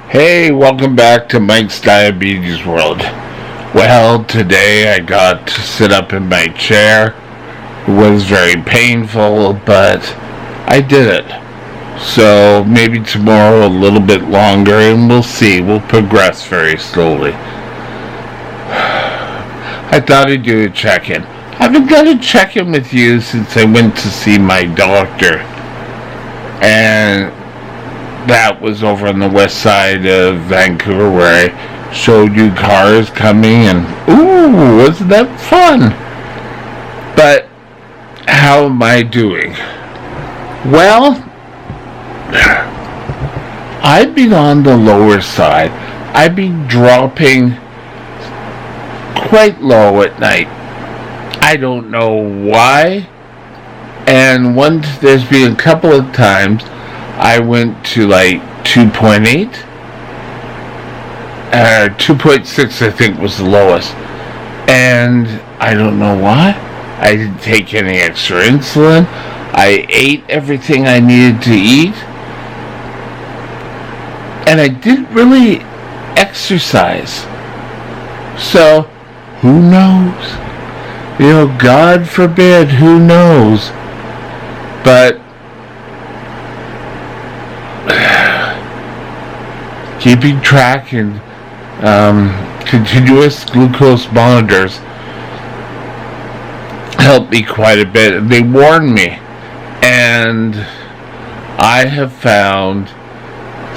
Hey, welcome back to Mike's Diabetes World. Well, today I got to sit up in my chair. It was very painful, but I did it. So maybe tomorrow a little bit longer, and we'll see. We'll progress very slowly. I thought I'd do a check-in. I haven't done a check-in with you since I went to see my doctor. And that was over on the west side of Vancouver, where I showed you cars coming, and ooh, wasn't that fun? But how am I doing? Well, I've been on the lower side. I've been dropping quite low at night. I don't know why. And there's been a couple of times I went to like 2.8, 2.6 I think was the lowest, and I don't know why. I didn't take any extra insulin. I ate everything I needed to eat, and I didn't really exercise. So, who knows? You know, God forbid, who knows? But keeping track and continuous glucose monitors helped me quite a bit. They warned me, and I have found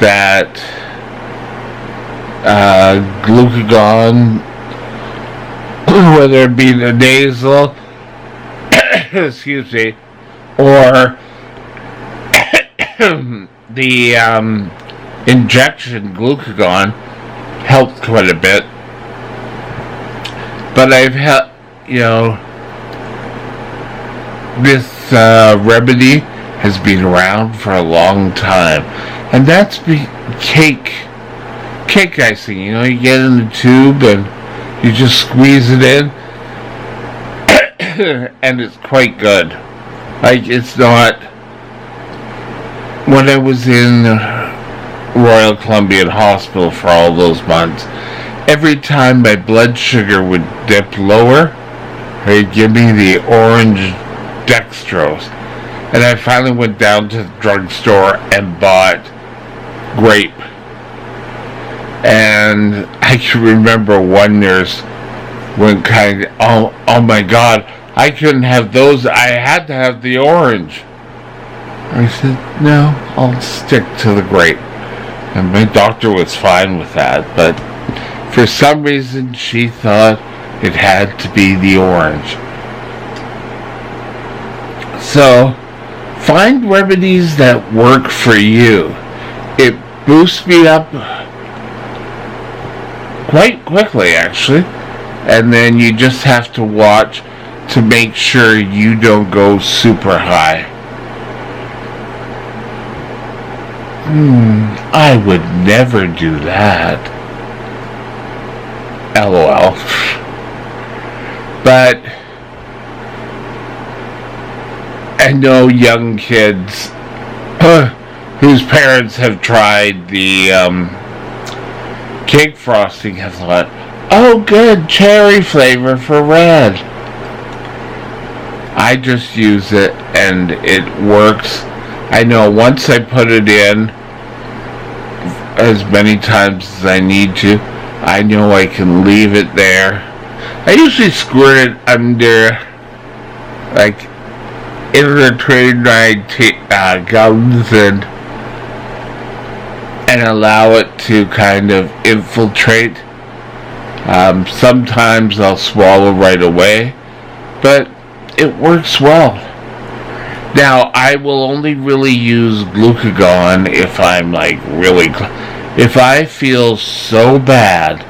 that glucagon, whether it be the nasal, excuse me, or the injection glucagon, helped quite a bit. But I've had, this remedy has been around for a long time, and that's cake icing. You get in the tube and you just squeeze it in, and it's quite good. Like, it's not. When I was in Royal Columbian Hospital for all those months, every time my blood sugar would dip lower, they'd give me the orange dextrose. And I finally went down to the drugstore and bought grape. And I can remember one nurse went oh my God, I couldn't have those, I had to have the orange. I said, no, I'll stick to the grape. And my doctor was fine with that, but for some reason she thought it had to be the orange. So, find remedies that work for you. It boosts me up quite quickly, actually. And then you just have to watch to make sure you don't go super high. I would never do that. LOL. But I know young kids whose parents have tried the cake frosting have thought, oh good, cherry flavor for red. I just use it and it works. I know once I put it in as many times as I need to, I know I can leave it there. I usually squirt it under, like, between my gums and allow it to kind of infiltrate. Sometimes I'll swallow right away, but it works well. Now, I will only really use glucagon if I'm like really, if I feel so bad,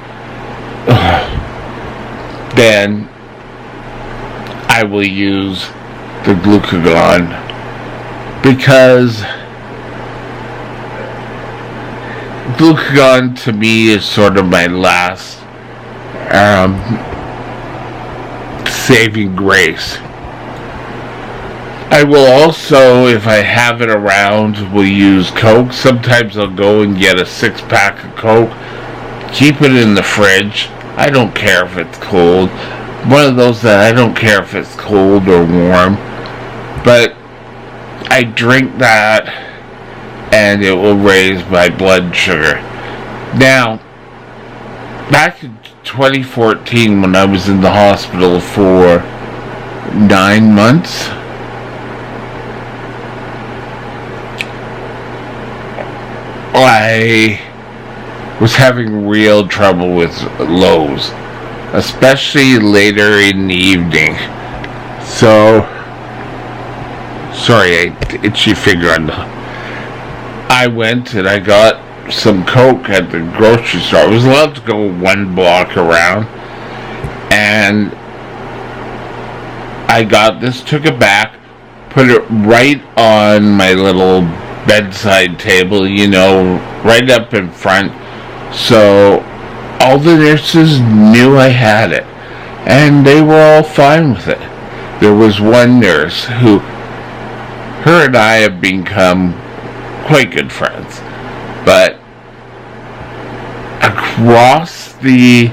then I will use the glucagon, because glucagon to me is sort of my last saving grace. I will also, if I have it around, will use Coke. Sometimes I'll go and get a 6-pack of Coke, keep it in the fridge. I don't care if it's cold. One of those that I don't care if it's cold or warm, but I drink that and it will raise my blood sugar. Now, back in 2014 when I was in the hospital for 9 months, I was having real trouble with lows, especially later in the evening. So, sorry, itchy finger on the... I went and I got some Coke at the grocery store. I was allowed to go 1 block around, and I got this, took it back, put it right on my little bedside table, right up in front, so all the nurses knew I had it, and they were all fine with it. There was one nurse who, her and I have become quite good friends, but across the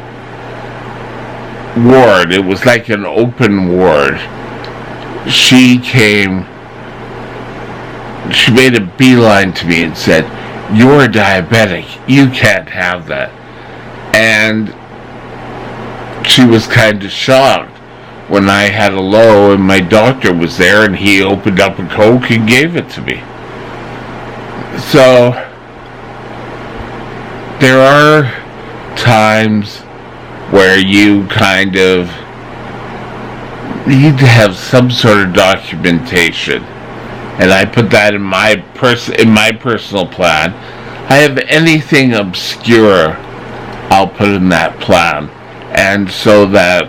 ward, it was like an open ward, she made a beeline to me and said, "You're diabetic, you can't have that." And she was kind of shocked when I had a low and my doctor was there and he opened up a Coke and gave it to me. So there are times where you kind of need to have some sort of documentation, and I put that in my personal plan. I have anything obscure, I'll put in that plan, and so that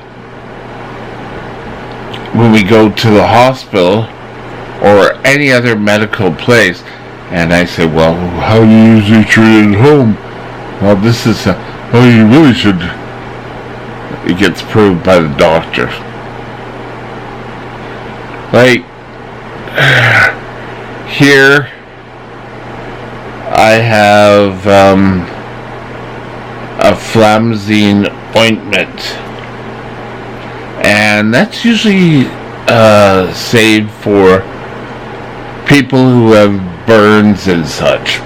when we go to the hospital or any other medical place, and I say, well, how do you usually treat it at home? Well, this is you really should. It gets proved by the doctor. Like, here I have a Flamazine ointment, and that's usually saved for people who have burns and such.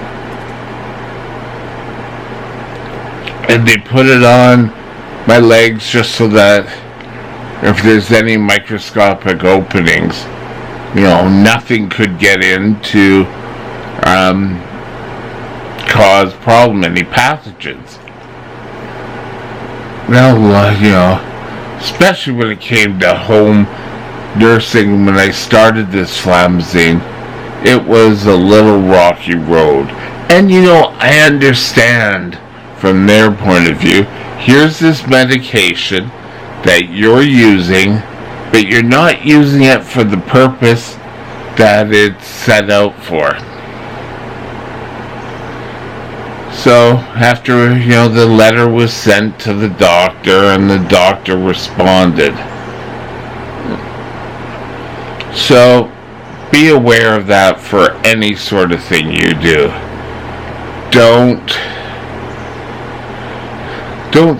And they put it on my legs just so that if there's any microscopic openings, nothing could get in to cause problem, any pathogens. Well, especially when it came to home nursing, when I started this Flamazine, it was a little rocky road. And I understand from their point of view. Here's this medication that you're using, but you're not using it for the purpose that it's set out for. So after the letter was sent to the doctor and the doctor responded. So Be aware of that for any sort of thing you do. Don't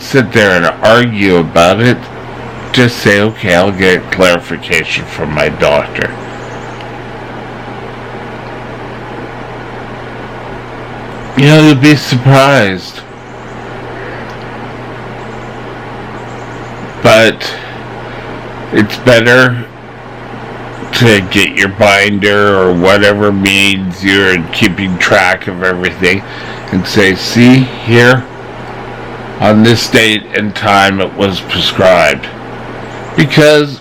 sit there and argue about it. Just say, okay, I'll get clarification from my doctor. You'll be surprised. But it's better to get your binder or whatever means you're keeping track of everything and say, see, here, on this date and time it was prescribed. Because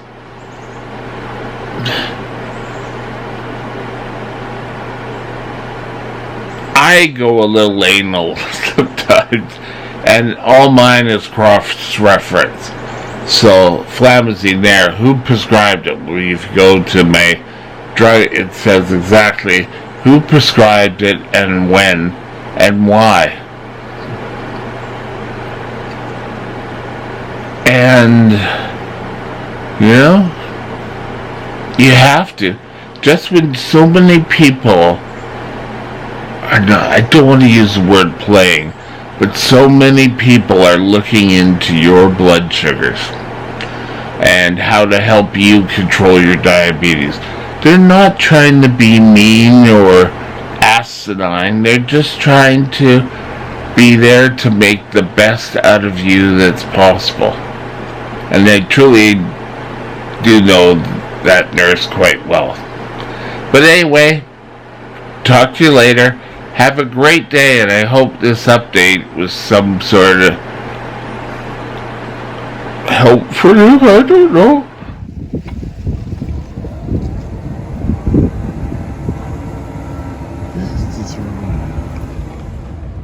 I go a little anal sometimes, and all mine is cross reference. So, Flamazine there, who prescribed it? Well, if you go to my drug, it says exactly who prescribed it and when and why. And, you have to. Just when so many people are not, I don't want to use the word playing, but so many people are looking into your blood sugars and how to help you control your diabetes. They're not trying to be mean or asinine. They're just trying to be there to make the best out of you that's possible. And they truly do know that nurse quite well. But anyway, talk to you later. Have a great day, and I hope this update was some sort of help for you. I don't know. This is just